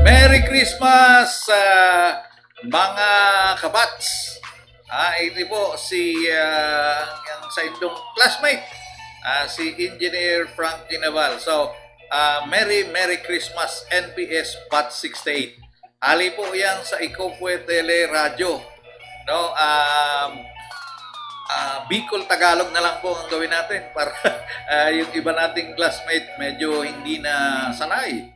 Merry Christmas, mga kabats! Ito po si yung sa indong classmate, si Engineer Frank Ginaval. So, Merry Christmas NPS Bat 68. Ali po yan sa Ikopwe Tele Radio. No, Bicol Tagalog na lang po ang gawin natin para yung iba nating classmate medyo hindi na sanay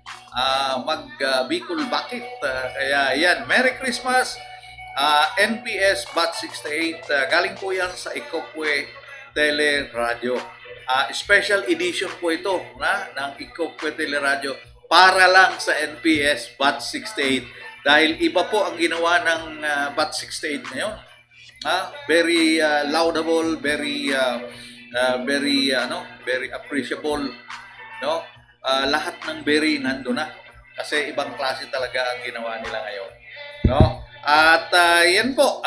mag Bicol Bakit. Kaya yan, Merry Christmas NPS Bat 68. Galing po yan sa Ikopwe Tele Radio. Special edition po ito ng Ikopwe Tele Radio para lang sa NPS Bat 68 dahil iba po ang ginawa ng Bat 68 ngayon. Very laudable, very appreciable, no? Lahat ng very nando na kasi ibang klase talaga ang ginawa nila ngayon, no? At yan po,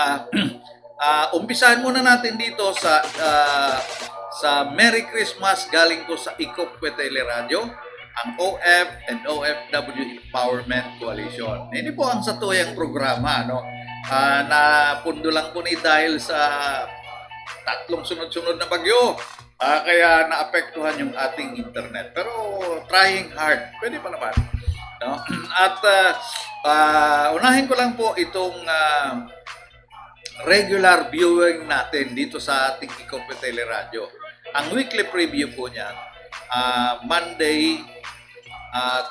umpisahan muna natin dito sa Merry Christmas galing po sa Ikopwe Tele Radio, ang OF and OFW Empowerment Coalition. Hindi po ang satuyang programa, no? Napundo lang po ni dahil sa tatlong sunod-sunod na bagyo. Kaya naapektuhan yung ating internet. Pero trying hard. Pwede pa naman. No? At unahin ko lang po itong regular viewing natin dito sa ating Ikopwe Tele Radio. Ang weekly preview po niyan, Monday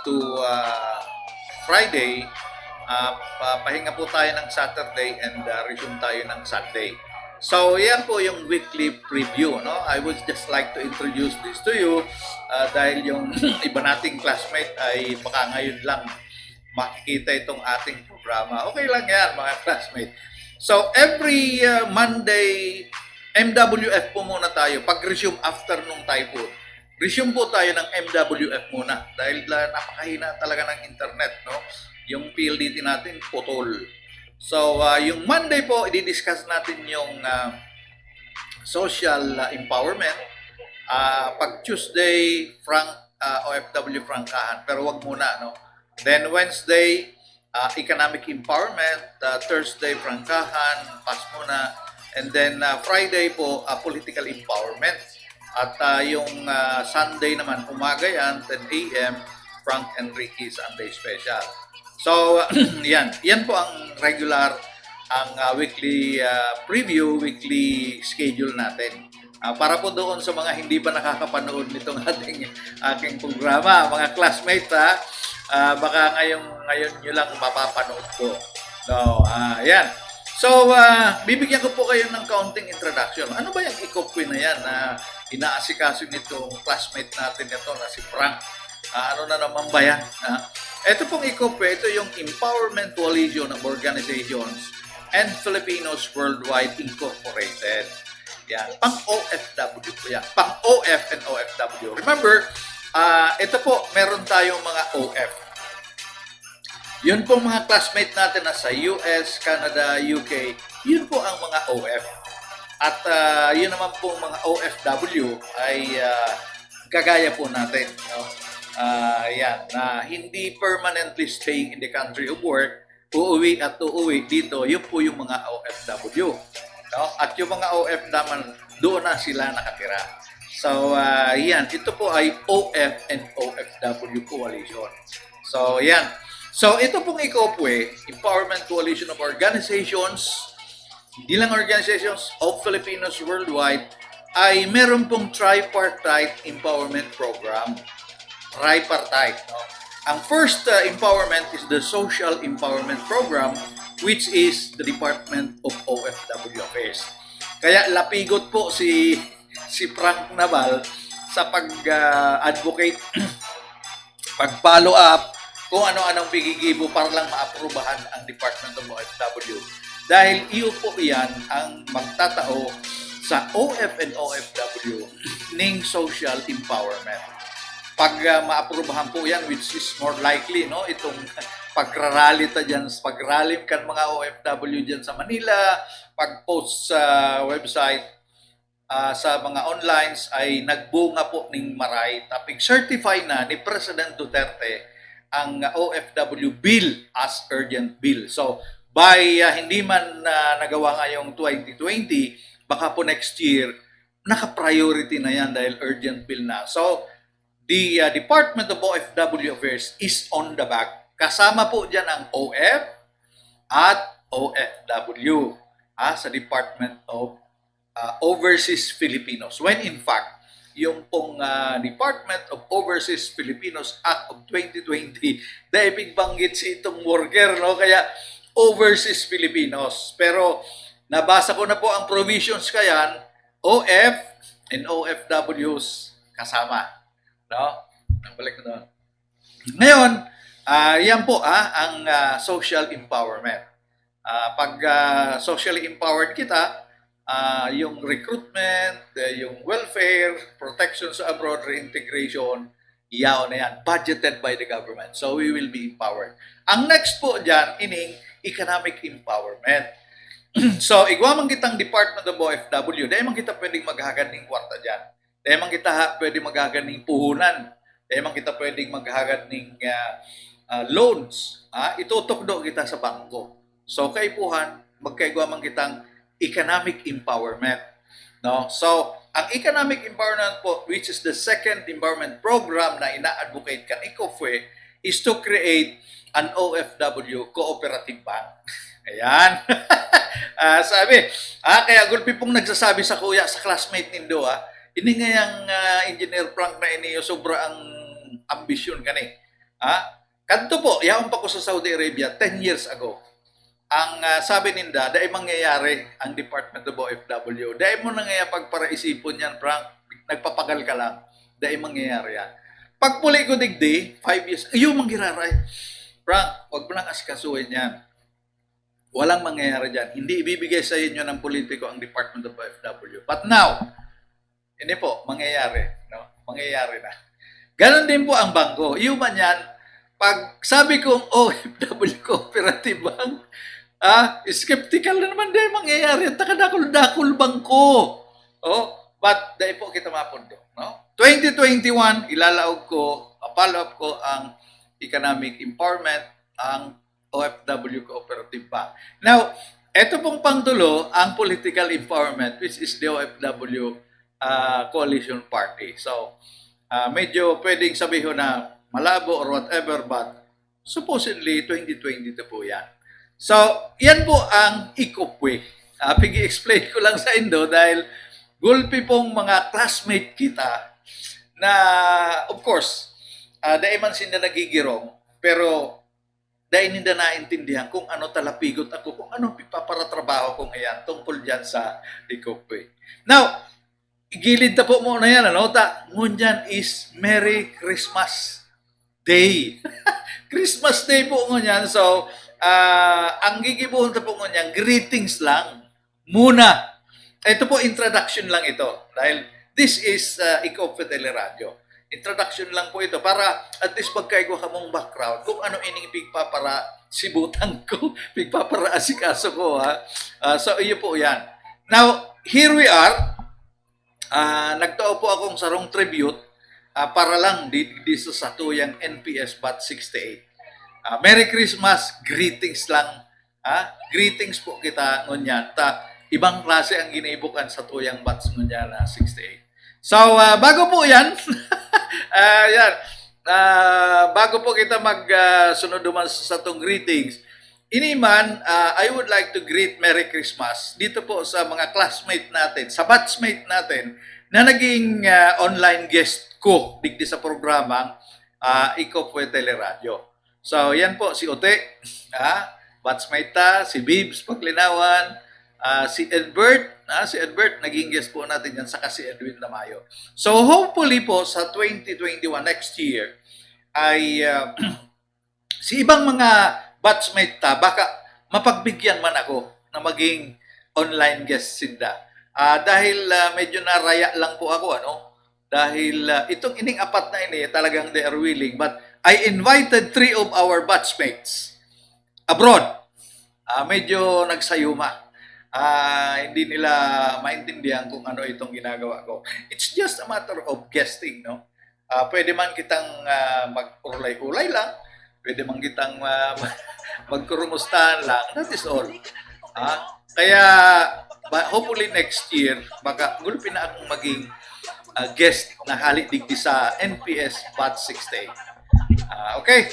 to Friday, pahinga po tayo ng Saturday and resume tayo ng Sunday. So, yan po yung weekly preview, no? I would just like to introduce this to you dahil yung iba nating classmate ay baka ngayon lang makikita itong ating programa. Okay lang yan, mga classmate. So, every Monday, MWF po muna tayo. Pag-resume after nung typhoon, resume po tayo ng MWF muna dahil napakahina talaga ng internet, no? Yung PLDT natin putol. So, yung Monday po, i-discuss natin yung social empowerment. Pag Tuesday, OFW Frankahan, pero wag muna, no? Then Wednesday, economic empowerment. Thursday, Frankahan, pass muna. And then Friday po, political empowerment. At yung Sunday naman, umaga yan, 10 a.m., Frank and Ricky Sunday Special. So, yan po ang regular, ang weekly preview, weekly schedule natin. Para po doon sa mga hindi pa nakakapanood nitong aking programa, mga classmates, baka ngayon nyo lang mapapanood ko. So, yan. So, bibigyan ko po kayo ng kaunting introduction. Ano ba yung Ikopwe na yan na inaasikaso nitong classmate natin ito na si Frank? Ano na naman ba yan? Ito pong Ikopwe, ito yung Empowerment Coalition of Organizations and Filipinos Worldwide Incorporated. Yan. Pang-OFW po yan. Pang-OF and OFW. Remember, ito po, meron tayong mga OF. Yun pong mga classmate natin na sa US, Canada, UK, yun po ang mga OF. At yun naman pong mga OFW ay kagaya po natin. No? Hindi permanently staying in the country of work, uuwi dito, yun po yung mga OFW. No? At yung mga OF naman, doon na sila nakatira. So, ito po ay OF and OFW Coalition. So, yan. So, ito pong Ikopwe, Empowerment Coalition of Organizations, hindi lang organizations of Filipinos worldwide, ay meron pong tripartite empowerment program. Tripartite. No? Ang first empowerment is the Social Empowerment Program, which is the Department of OFW Affairs. Kaya lapigot po si Frank Naval sa pag-advocate, pag-follow up, kung ano-anong bigigibo para lang maaprubahan ang Department of OFW. Dahil iyo po yan ang magtatao sa OF and OFW ng social empowerment. Pag maaprubahan po yan, which is more likely, no? Itong pagrarally pagrally kan mga OFW dyan sa Manila, pag-post sa website, sa mga onlines ay nagbunga po ning maray. Tapig certify na ni President Duterte ang OFW bill as urgent bill. So, by hindi man nagawa ngayong 2020, baka po next year, naka-priority na yan dahil urgent bill na. So, the Department of OFW Affairs is on the back. Kasama po dyan ang OF at OFW sa Department of Overseas Filipinos. When in fact, yung pong Department of Overseas Filipinos Act of 2020, dahil bigbanggit si itong worker, no? Kaya Overseas Filipinos. Pero nabasa ko na po ang provisions kayan, OF and OFWs kasama. No? Balik ko doon. Ngayon, yan po ang social empowerment. Pag socially empowered kita, yung recruitment, yung welfare, protection sa abroad, reintegration, iyaw na yan, budgeted by the government. So we will be empowered. Ang next po dyan, ining economic empowerment. So, igwamang kitang Department of OFW, dahil man kita pwedeng maghagad ng kwarta dyan. Dahil man kita pwedeng maghagad ng puhunan. Dahil man kita pwedeng maghagad ng loans. Itutukdo kita sa bangko. So, kaipuhan, magkaigwamang kitang economic empowerment. No? So, ang economic empowerment po, which is the second empowerment program na ina-advocate kan ICOFWE, is to create an OFW cooperative bank. Ayan. Sabi, kaya gulpi pong nagsasabi sa kuya, sa classmate nindo, ini nga yung Engineer Frank na iniyo, sobra ang ambisyon kani. Kanto po, yaon pa ko sa Saudi Arabia 10 years ago. Ang sabi ninda, dahil mangyayari ang Department of OFW. Dahil mo na nga pagparaisipon yan, Frank, nagpapagal ka lang. Dahil mangyayari yan. Pagpuli ko digdi, 5 years, yung mangyararay. Frank, wag mo nang asikasuhin yan. Walang mangyayari dyan. Hindi ibibigay sa inyo ng politiko ang Department of OFW. But now, hindi po, mangyayari. No? Mangyayari na. Ganon din po ang bangko. Yung man yan, pag sabi kong OFW Cooperative Bank, skeptical na naman dahil mangyayari. Takadakol-dakol bangko. But dahil po kita mapundo. No? 2021, ilalaog ko, follow up ko ang economic empowerment, ang OFW Cooperative Bank. Now, ito pong pangtulo, ang political empowerment, which is the OFW Coalition Party. So, medyo pwedeng sabihin na malabo or whatever, but supposedly 2022 po yan. So, yan po ang ICOFWE. Pigi-explain ko lang sa Indo dahil gulpi pong mga classmate kita na, of course, dahil man sila nagigirong, pero dahil hindi naintindihan kung ano talapigot ako, kung ano pipaparatrabaho kong ayan tungkol dyan sa ICOFWE. Now, igilid na po muna yan, ano? Ngunyan is Merry Christmas Day. Christmas Day po ngunyan. So, ang gigibuhon po ngunyan, greetings lang. Muna. Ito po, introduction lang ito. Dahil this is ICOFWE Teleradio. Introduction lang po ito para at least pagkaigwa ka mong background kung ano ining pigpapara sibutan ko, pigpapara asikaso ko. So, iyo po yan. Now, here we are. Nagtao po akong sarong tribute para lang di sa tuyang NPS Bat 68. Merry Christmas, greetings lang. Greetings po kita ngunyan. Ibang klase ang ginibukan sa tuyang Bats ngunyan na 68. So, bago po yan, yan, bago po kita magsunod duman sa itong greetings, iniman, I would like to greet Merry Christmas dito po sa mga classmate natin, sa batchmate natin, na naging online guest ko digdi sa programang ICOFWE Teleradio. So, yan po, si Ote, batchmate ta, si Bibs Paglinawan, si Edbert, naging guest po natin yan, saka si Edwin Lamayo. So hopefully po sa 2021 next year ay si ibang mga batchmate ta, baka mapagbigyan man ako na maging online guest sinda. Dahil medyo naraya lang po ako, ano? Dahil itong ining apat na ini talagang they are willing, but I invited 3 of our batchmates abroad. Medyo nagsayuma. hindi nila maintindihan kung ano itong ginagawa ko. It's just a matter of guessing, no? Pwede man kitang mag-ulay-ulay lang, pwede man kitang magkurumustahan lang, that is all. Kaya hopefully next year, baka gulpin na akong maging guest na halidigdi sa NPS Batch 68. Okay?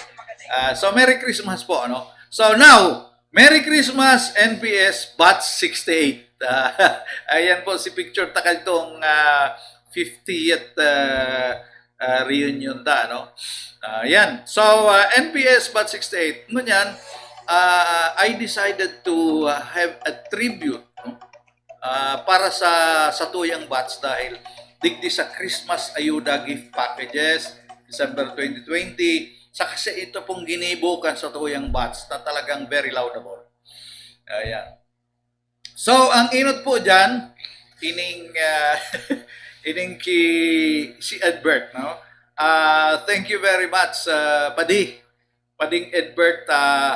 So Merry Christmas po, ano? So now, Merry Christmas NPS Batch 68. Ayan po si picture takal itong 50th reunion ta, no? Yan. So NPS Batch 68, ngunyan, I decided to have a tribute, no? Para sa tuyang batch dahil digdi sa Christmas Ayuda gift packages December 2020 sa kasi ito pong ginibukan sa tuyang batch na talagang very laudable. Ayan. So ang inot po diyan ining ining si Edbert, no? Thank you very much Pading Edbert,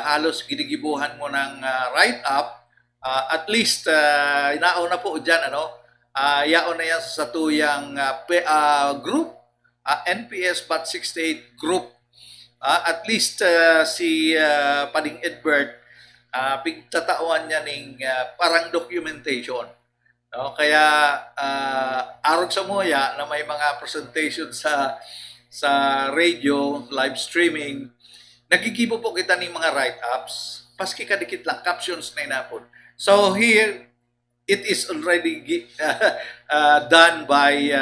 halos ginigibuhan mo ng write-up. At least inauna po dyan, ano? Yaon na yan sa tuyang group, NPS Batch 68 group. At least si Pading Edbert, pigtatawan niya ng parang documentation. No? Kaya arog sa moya na may mga presentation sa radio, live streaming, nagigibo po kita ng mga write-ups, paski kadikit lang, captions na inapon. So here, it is already done by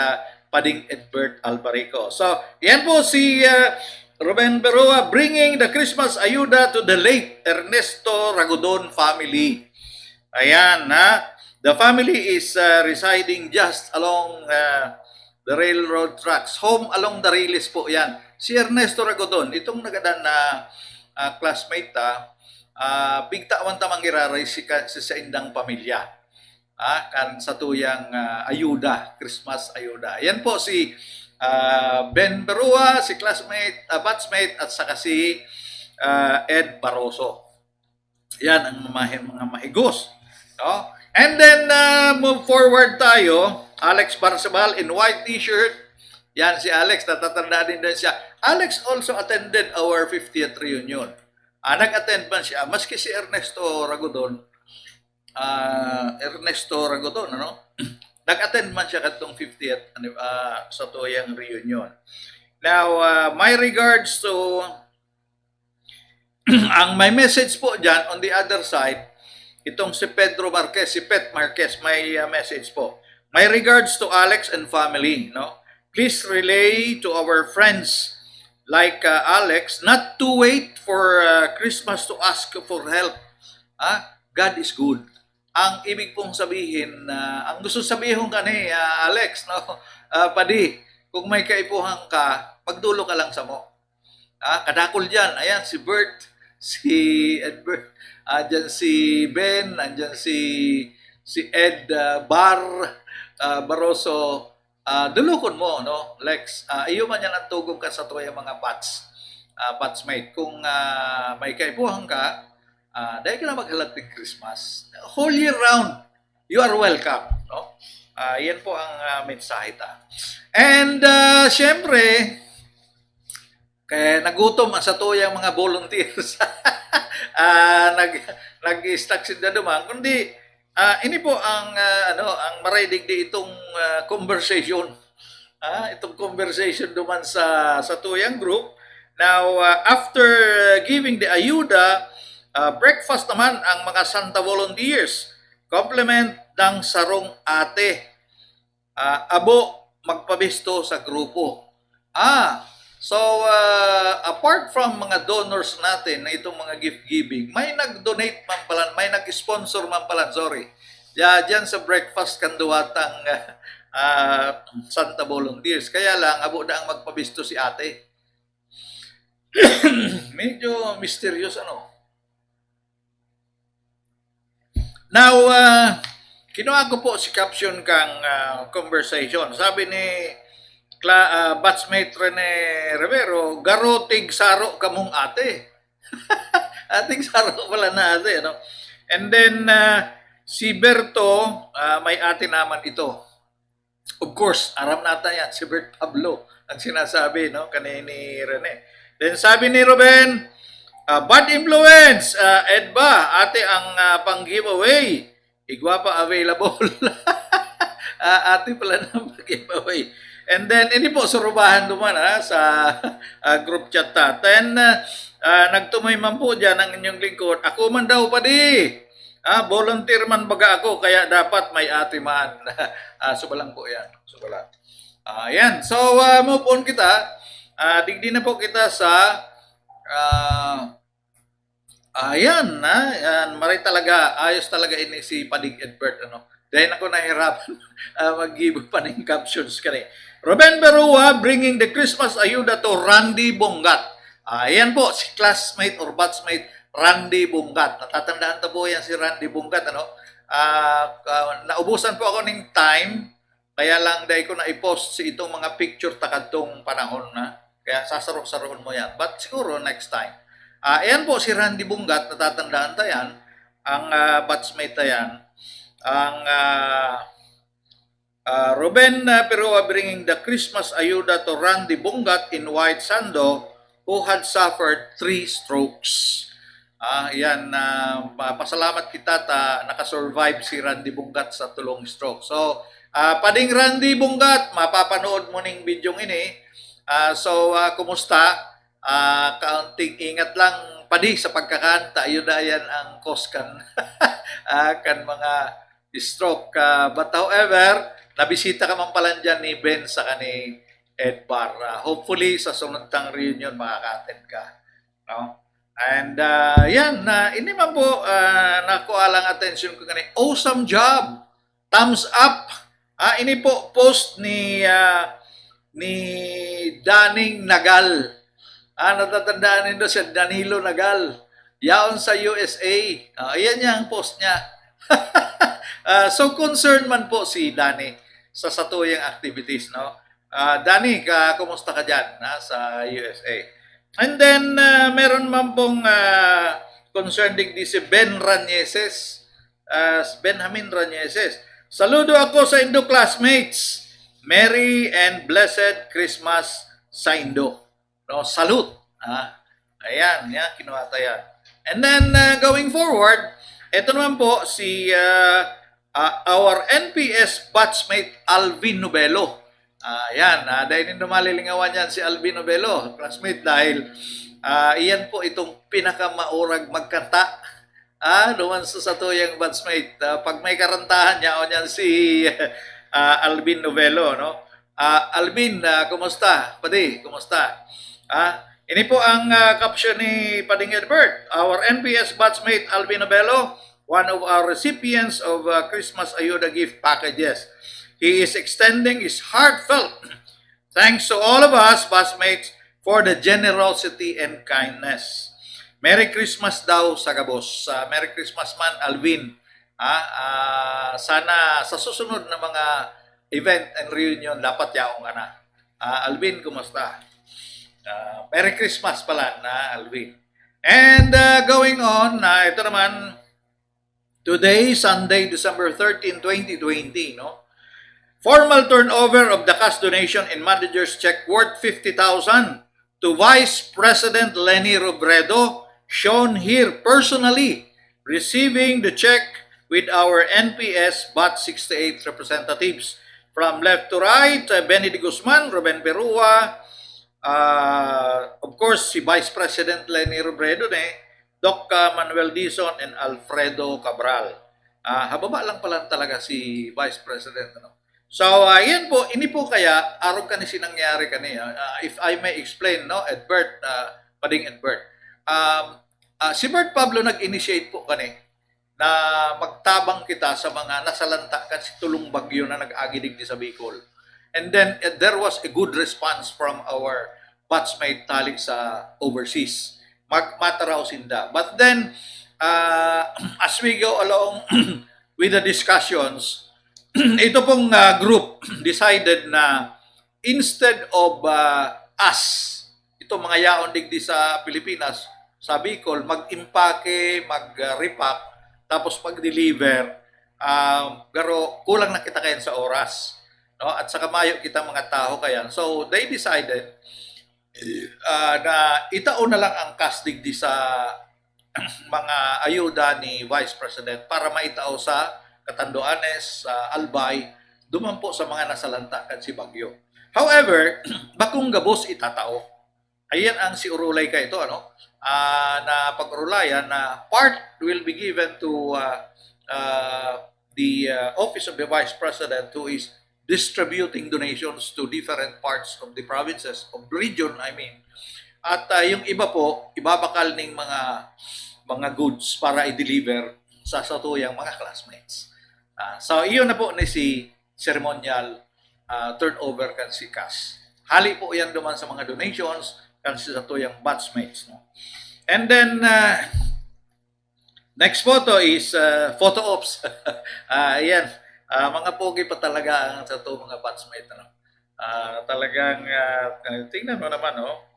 Pading Edbert Albarico. So, yan po si Ruben Berua bringing the Christmas Ayuda to the late Ernesto Ragodon family. Ayan, the family is residing just along the railroad tracks. Home along the Riles po yan. Si Ernesto Ragodon, itong nagadan na classmate bigtawan tamang iraray sa indang pamilya. Kan sa tuyang ayuda, Christmas ayuda. Yan po si Ben Berua, si classmate, batchmate, at saka si Ed Barroso. Yan ang mga mahigos. No? And then, move forward tayo. Alex Barsabal in white t-shirt. Yan si Alex, natatanda din siya. Alex also attended our 50th reunion. Nag-attend man siya, maski si Ernesto Ragodon, ano? Nag-attend man siya katong 50th sa tuyang reunion. Now, my regards to ang may message po dyan on the other side, itong si Pedro Marquez, si Pet Marquez, may message po. My regards to Alex and family, no? Please relay to our friends like Alex not to wait for Christmas to ask for help. God is good. Ang ibig pong sabihin, ang gusto sabihin ka ni Alex, no? Padi, kung may kaipuhan ka, magdulo ka lang sa mo. Kadakol dyan. Ayan, si Bert, si Edbert, andyan si Ben, andyan si Ed Barroso. Dulukon mo, no, Lex. Iyo man yan ang tugog ka sa tuyang mga batchmate. Kung may kaipuhan ka, dahil ka na maghalat ng Christmas. Whole year round, you are welcome. No? Yan po ang mensahe ta. And syempre, kaya nagutom sa tuyang mga volunteers. Nag-stuck sila duman. Kundi, ini po ang ang maraidig di itong conversation. Itong conversation duman sa tuyang group. Now, after giving the ayuda, breakfast naman ang mga Santa volunteers. Compliment ng sarong ate. Abo magpabisto sa grupo. So apart from mga donors natin na itong mga gift giving, may nag-donate man pala, may nag-sponsor man pala, sorry. Diyan sa breakfast kanduwatang Santa volunteers. Kaya lang abo na ang magpabisto si ate. Medyo mysterious ano. Now, kinuha ko po si caption kang conversation. Sabi ni batchmate Rene Rivero, garotig saro kamong ate. Ating saro pala na ate, no? And then, Si Berto, may ate naman ito. Of course, aram natin yan, si Bert Pablo, ang sinasabi, no, kanina ni Rene. Then sabi ni Ruben, bad influence, Ed ba, ate ang pang-giveaway. Igwa pa available. Ate pala na pag-giveaway. And then, ini po, surubahan duman sa group chat natin. Nagtumoy man po dyan ang inyong lingkod. Ako man daw pa di. Volunteer man baga ako, kaya dapat may ate man. Subalang po yan. Subalang. Yan. So, move on kita. Digdi na po kita sa yan, yan. Maray talaga, ayos talaga ini si Padig Edbert, ano. Dahil ako nahirapan mag-give pa ng captions kani. Ruben Berua bringing the Christmas ayuda to Randy Bongat. Yan po, si classmate or batchmate Randy Bongat. Natatandaan ta po yan si Randy Bongat, ano. Naubusan po ako ng time, kaya lang dahil ko na-i-post si itong mga picture takadtong panahon na. Kaya sasarok-saroon mo yan. But siguro next time. Ayan po si Randy Bungat, natatandaan ta yan, ang batchmate ta yan, ang Ruben Perua bringing the Christmas ayuda to Randy Bungat in White Sando who had suffered 3 strokes. Yan, pasalamat kita ta nakasurvive si Randy Bungat sa tulong stroke. So, pading Randy Bungat, mapapanood mo ning video ini. So, kumusta? Kaunting ingat lang padi sa pagkakanta, yun na yan ang cause kan kan mga stroke. But however, nabisita ka man pala dyan ni Ben sa kani Edbar. Hopefully sa sunod tang reunion makaka-attend ka, no? And yan, ini man po nakuha lang attention ko kani. Awesome job, thumbs up. Ini po post ni Daning Nagal. Natatandaan nito si Danilo Nagal. Yaon sa USA. Ayan niya ang post niya. So concerned man po si Dani sa satuyang activities, no? Dani, kumusta ka dyan sa USA? And then, meron man pong concerned din si Ben Ranieses. Benjamin Ranieses. Saludo ako sa Indo classmates. Merry and blessed Christmas sa Indo. No, salute. Ayan, yan, kinuha yan. And then, going forward, ito naman po si our NPS batchmate Alvin Nobelo. Ayan, dahil hindi malilingawan yan si Alvin Nobelo, classmate, dahil iyan po itong pinakamaurag magkanta. Naman sa tuyang batchmate. Pag may karantahan niya, o niyan si Alvin Nobelo, no? Alvin, kumusta? Padi, kumusta? Ini po ang caption ni Pading Edbert. Our NPS batchmate Alvin Nobelo, one of our recipients of Christmas Ayuda gift packages. He is extending his heartfelt thanks to all of us batchmates for the generosity and kindness. Merry Christmas daw sa Gabos. Merry Christmas man, Alvin. Sana sa susunod na mga event and reunion dapat yaong ka na. Alvin, kumusta? Merry Christmas pala na Alvin. And going on, ito naman, today, Sunday, December 13, 2020, no? Formal turnover of the cash donation and manager's check worth 50,000 to Vice President Leni Robredo, shown here personally, receiving the check with our NPS BAT 68 representatives. From left to right, Benny de Guzman, Ruben Perua, of course, si Vice President Leni Robredo, Doc Manuel Dizon, and Alfredo Cabral. Hababa lang pala talaga si Vice President. Ano? So, yan po, ini po kaya, araw ka ni sinangyari kaniya. If I may explain, no, Edbert, Pading Edbert. Si Bert Pablo nag-initiate po kani na magtabang kita sa mga nasalanta kasi tulong bagyo na nag-agidig di sa Bicol. And then, there was a good response from our batchmate talik sa overseas. Mataraw sinda. But then, as we go along with the discussions, ito pong group decided na instead of us, ito mga yaon digdi sa Pilipinas, sa Bicol, mag-impake, mag-repack, tapos mag-deliver Pero kulang na kita kayan sa oras. No? At sa kamayo kita mga tao kayan. So they decided na itao na lang ang kastig di sa mga ayuda ni Vice President para maitao sa Catanduanes, sa Albay, dumampo sa mga nasalanta kan si Bagyo. However, bakong gabos itatao. Ayan ang si Urulay ka ito, ano? Na pag-urulayan na part will be given to the office of the Vice President who is distributing donations to different parts of the provinces, of region, I mean. At yung iba po, ibabakal ng mga goods para i-deliver sa satuyang mga classmates. So, iyon na po ni si ceremonial turnover kan si Cass. Hali po yan duman sa mga donations kan si satuyang batchmates. No? And then, next photo is photo ops. Ayan, mga pogi pa talaga ang sa mga batchmates. Ano? Talagang, tingnan mo naman, no?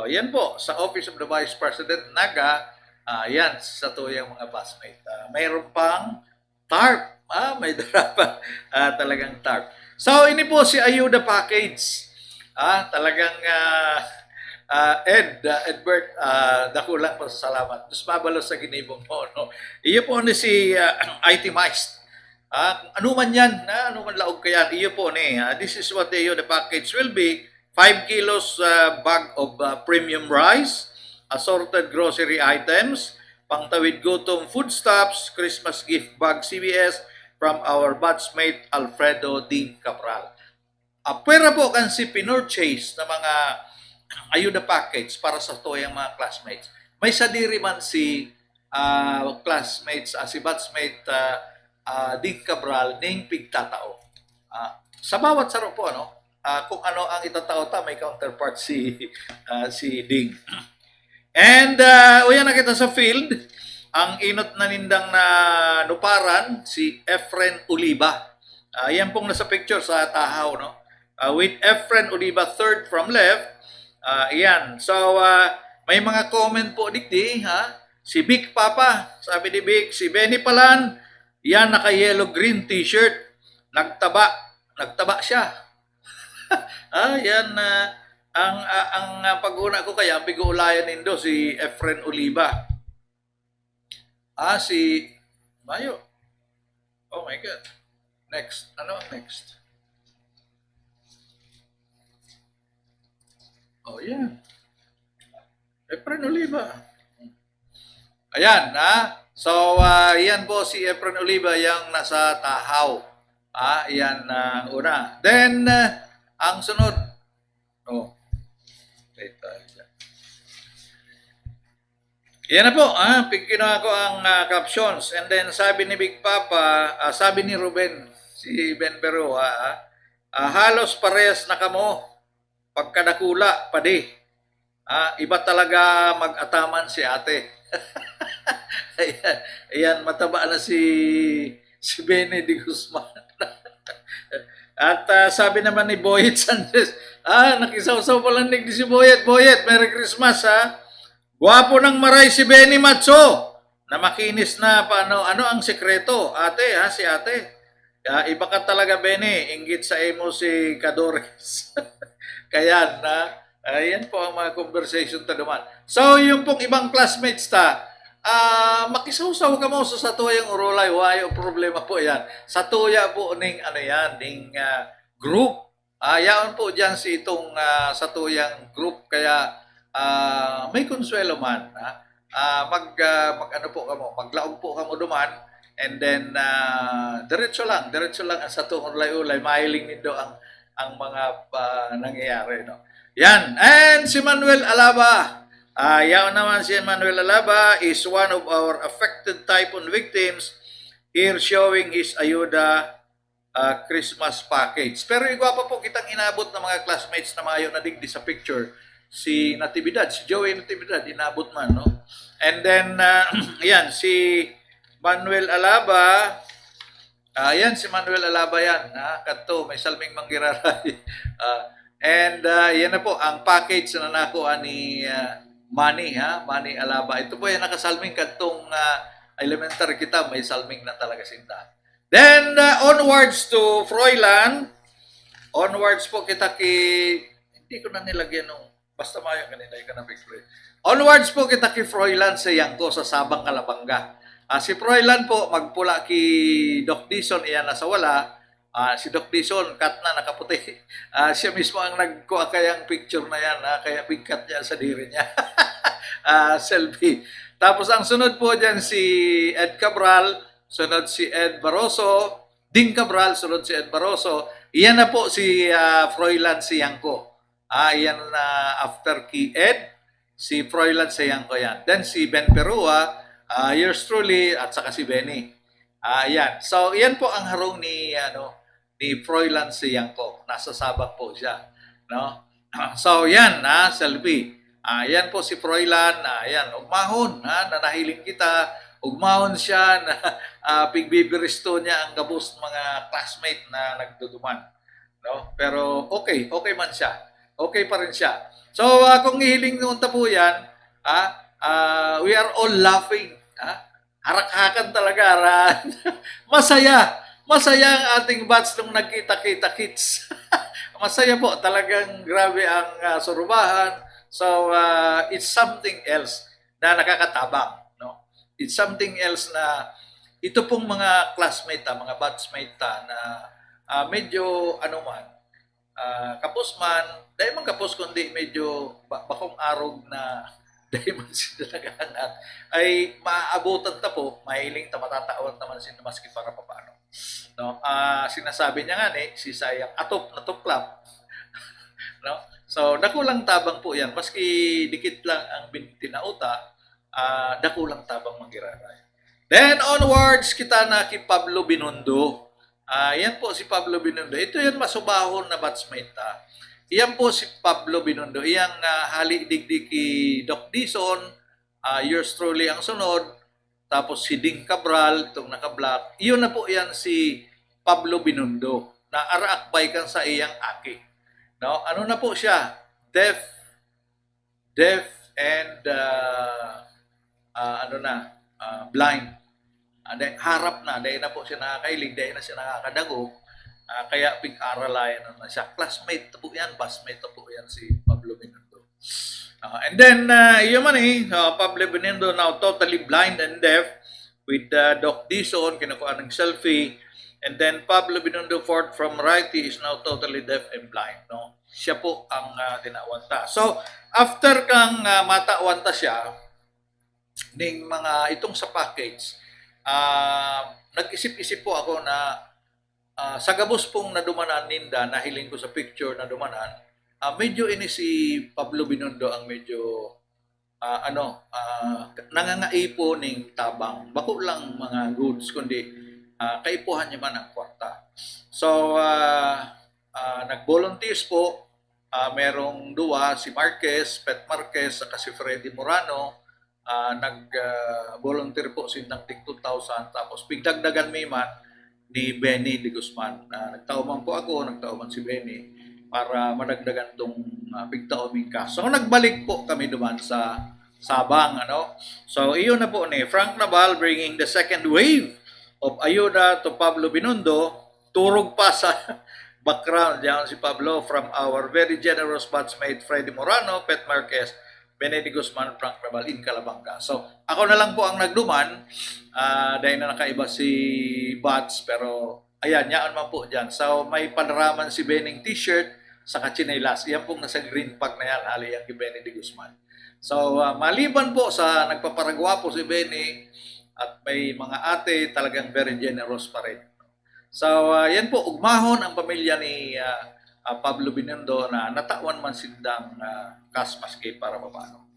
Yan po, sa Office of the Vice President, Naga, yan, sa tuyang mga batchmates. Mayroon pang TARP. May dara pa talagang TARP. So, ini po si Ayuda Package. Talagang Edbert, dakulang po sa salamat. Mas mabalos sa ginibong mo. No? Iyo po ni si itemized. Ano man yan, ano man laog kayan, iyo po ni. This is what the Ayuda Package will be. 5 kilos bag of premium rice, assorted grocery items, pangtawid gutom foodstuffs, Christmas gift bag CBS from our batchmate Alfredo D. Cabral. Pwera po kan si pinurchase na mga ayuda package para sa toyang mga classmates. May sadiri man si classmates, si batchmate D. Cabral ning pigtatao. Sa bawat saro po, ano, kung ano ang itatao ta, may counterpart si Ding. And uyan na kita sa field, ang inot na nindang na nuparan, si Efren Oliva. Yan pong nasa picture sa tahaw, no? With Efren Oliva, third from left. Yan. So, may mga comment po dikti, ha? Si Vic Papa, sabi ni Vic, si Benny Palan, yan naka-yellow green t-shirt, nagtaba siya. Yan ang pag-una ko kaya ang pag-uulayan nindo si Efren Oliva. Si Mayo. Oh my God. Next. Ano ang next? Oh, yan. Efren Oliva. Ayan, So, yan po si Efren Oliva yung nasa tahaw. Yan ang una. Then, ang sunod, yan na po, ginawa ko ang captions. And then sabi ni Big Papa, sabi ni Ruben, si Ben Pero, halos parehas na kamo, pagkadakula, padi. Iba talaga mag-ataman si ate. ayan, mataba na si Benny de Guzman. At sabi naman ni Boyet Sanchez, nakisaw-saw pa lang ni si Boyet. Boyet, Merry Christmas, Guwapo ng maray si Benny Matso, na makinis na paano, ano ang sekreto? Ate, si ate. Iba ka talaga, Benny, inggit sa emo si Cadores. Kaya ayan po ang mga conversation ta duman. So, yung pong ibang classmates makisawsaw ka mo sa satuyang urulay, wayo problema po yan. Satuya po ning ning group. Yaon po diyan si itong satuyang group kaya may konsuelo man. Mag ano po kamo, maglaog po kamo duman and then diretso lang ang satuyang urulay-ulay, mahiling nindo ang mga nangyayari, no. Yan. And si Manuel Alaba. Yaon naman si Manuel Alaba is one of our affected typhoon victims here showing his ayuda Christmas package. Pero igwa pa po kitang inabot ng mga classmates na maayo na digdi sa picture. Si Natividad, si Joey Natividad, inabot man, no? And then, yan, si Manuel Alaba, yan, si Manuel Alaba yan, kanto, may salming manggiraray. And yan na po, ang package na nakuha ni Manny, Manny Alaba. Ito po yung nakasalming kantong elementary kita, may salming na talaga sinta. Then, onwards to Froilan. Onwards po kita hindi ko na nilagyan nung, basta mayo kanina, yung kanabig friend. Onwards po kita Froilan sa Yangko sa Sabang Kalabanga. Si Froilan po, magpula Doc Dison, iyan na sa wala. Si Doc Dison, cut na, nakaputi. Siya mismo ang nagkuha kayang picture na yan, kaya pigkat niya sa diri niya. Selfie. Tapos ang sunod po dyan si Ed Cabral, sunod si Ed Barroso, Ding Cabral, sunod si Ed Barroso. Iyan na po si Froilan Siyangko. Iyan na after kay Ed, si Froilan Siyangko yan. Then si Ben Perua, yours truly, at saka si Benny. Yan. So, yan po ang harong ni Froilan Siyangko. Nasa Sabang po siya. No? So, yan, selfie. Yan po si Froilan. Yan, ugmahon, nanahiling kita. Ugmahon siya na pigbibiristo niya ang gabos mga classmate na nagduduman. No? Pero okay man siya. Okay pa rin siya. So, kung ihiling nung po yan, we are all laughing. Harak-hakan talaga. Masaya. Masaya ang ating batch nung nagkita-kita kids. Masaya po. Talagang grabe ang surubahan. So, it's something else na nakakatabang. No? It's something else na ito pong mga classmate, mga batchmate na medyo kapos man, dahil man kapos kundi medyo bakong arog na dahil man sila naghahanap, ay maaabutan ta po, mahiling ta matatawan naman sila maski para paano. No? Sinasabi niya nga si Sayang atop na tuklap. No? So, dakulang tabang po yan. Maski dikit lang ang tinauta, dakulang tabang magiraray. Then onwards, kita na kay Pablo Binondo. Yan po si Pablo Binondo. Ito yan masubahon na batchmate. Yan po si Pablo Binondo. Iyang hali digdig kay Doc Dison. Yours truly ang sunod. Tapos si Ding Cabral, itong naka-black. Iyon na po yan si Pablo Binondo. Na araakbay kan sa iyang aki. No? Ano na po siya? Deaf and blind. Harap na, dahil na po siya nakakailig, dahil na siya nakakadago, kaya pig-aralayan na siya. Classmate po yan, busmate po yan si Pablo Binondo. And then, Pablo Binondo now totally blind and deaf with Doc Dison, kinukuha ng selfie. And then Pablo Binondo fourth from righty is now totally deaf and blind. No? Siya po ang tinawanta. So, after kang matawanta siya, ning mga itong sa package, nag-isip-isip po ako na sa gabos pong nadumanan ninda, nahiling ko sa picture na dumanan, medyo ini si Pablo Binondo ang medyo nangangaipo ning tabang. Bako lang mga goods, kundi kaipuhan niya man ang kwarta. So, nag-volunteers po, merong duwa, si Marquez, Pet Marquez, saka si Freddy Morano, nag-volunteer po sinang tig 2,000, tapos pigdagdagan may man ni Benny de Guzman. Nagtauman po ako, nagtauman si Benny para madagdagan tong pigtauming kaso. So, nagbalik po kami duman sa Sabang. So, iyon na po ni Frank Naval bringing the second wave of ayuda to Pablo Binondo. Turog pa sa background diyan si Pablo from our very generous batchmate Freddy Morano, Pet Marquez, Benny de Guzman, Frank Naval in Calabanga. So, ako na lang po ang nagduman dahil na nakaiba si Bats, pero ayan, yaan man po dyan. So, may panaraman si Benning t-shirt sa kachinelas. Yan pong nasa green pack na yan, hali yan kay Benny de Guzman. So, maliban po sa nagpaparagwapo si Benny at may mga ate, talagang very generous pa rin. So, yan po, ugmahon ang pamilya ni Pablo Binondo na natawan man sindang kasmaske para paano.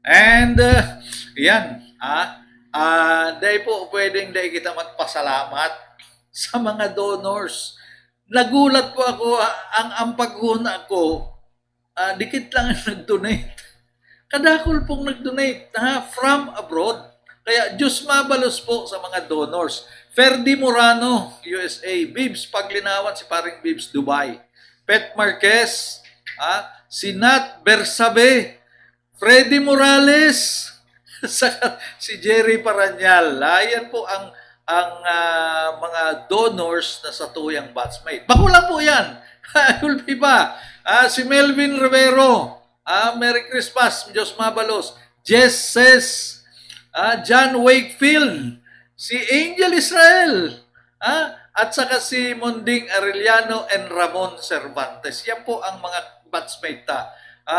And, yan, dahil po pwedeng dahil kita magpasalamat sa mga donors. Nagulat po ako, ang paghuna ko, dikit lang nag-donate. Kadakol pong nag-donate from abroad. Kaya Diyos mabalos po sa mga donors. Ferdy Morano, USA. Bibs Paglinawan, si paring Bibs, Dubai. Pet Marquez, si Nat Bersabe, Freddy Morales, si Jerry Paranyal. Yan po ang mga donors na sa tuyang batchmate. Bakulang po yan. Kulpi ba? Si Melvin Rivero. Merry Christmas. Diyos mabalos. Jess Says. John Wakefield. Si Angel Israel. At saka si Monding Arellano and Ramon Cervantes. Yan po ang mga batchmate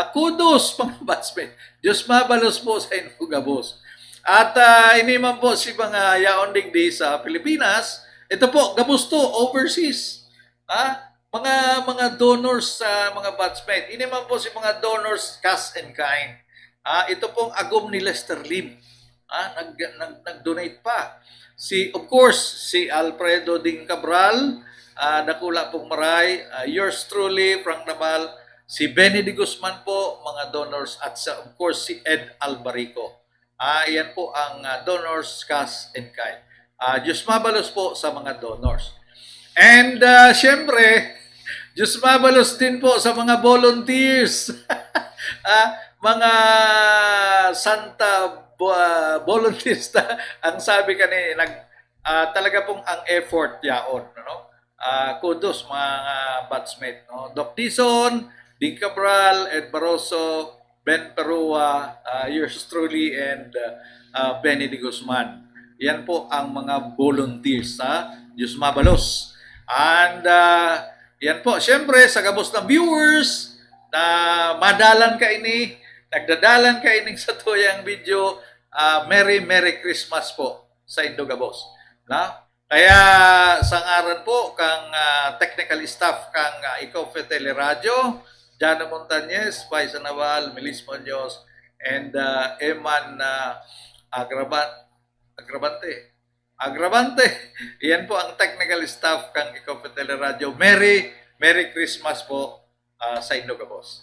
kudos mga batchmate. Diyos mabalos po sa inyo gabos. At iniman po si mga yaon digdi sa Pilipinas. Ito po, gabos to, overseas. Mga donors sa mga batchmate. Iniman po si mga donors cash and kind. Ito pong agom ni Lester Lim. Nag-donate pa. Of course, si Alfredo Ding Cabral, nakula pong maray, yours truly, Frank Naval, si Benny de Guzman po, mga donors, at of course si Ed Albarico. Yan po ang donors, cash and kind. Diyos mabalos po sa mga donors. And syempre, Diyos mabalos din po sa mga volunteers. Mga Santa volunteers ang sabi kanina, talaga pong ang effort yaon. Kudos mga batchmate. Doc Dizon, Ding Cabral, Ed Barroso, Ben Perua, yours truly, and Benny de Guzman. Yan po ang mga volunteers sa Diyos mabalos. And yan po, syempre, sa gabos ng viewers na madalan ka ini, nagdadalan ka ining sa tuyang video, Merry Christmas po sa Indo Gabos. Kaya sa ngaran po kang technical staff kang Ikaw Teleradyo, Jano Montañez, Paisa Naval, Melis Muñoz, and Eman Agravante. Yan po ang technical staff kang Ikaw Teleradyo. Merry Christmas po sa Indo Gabos.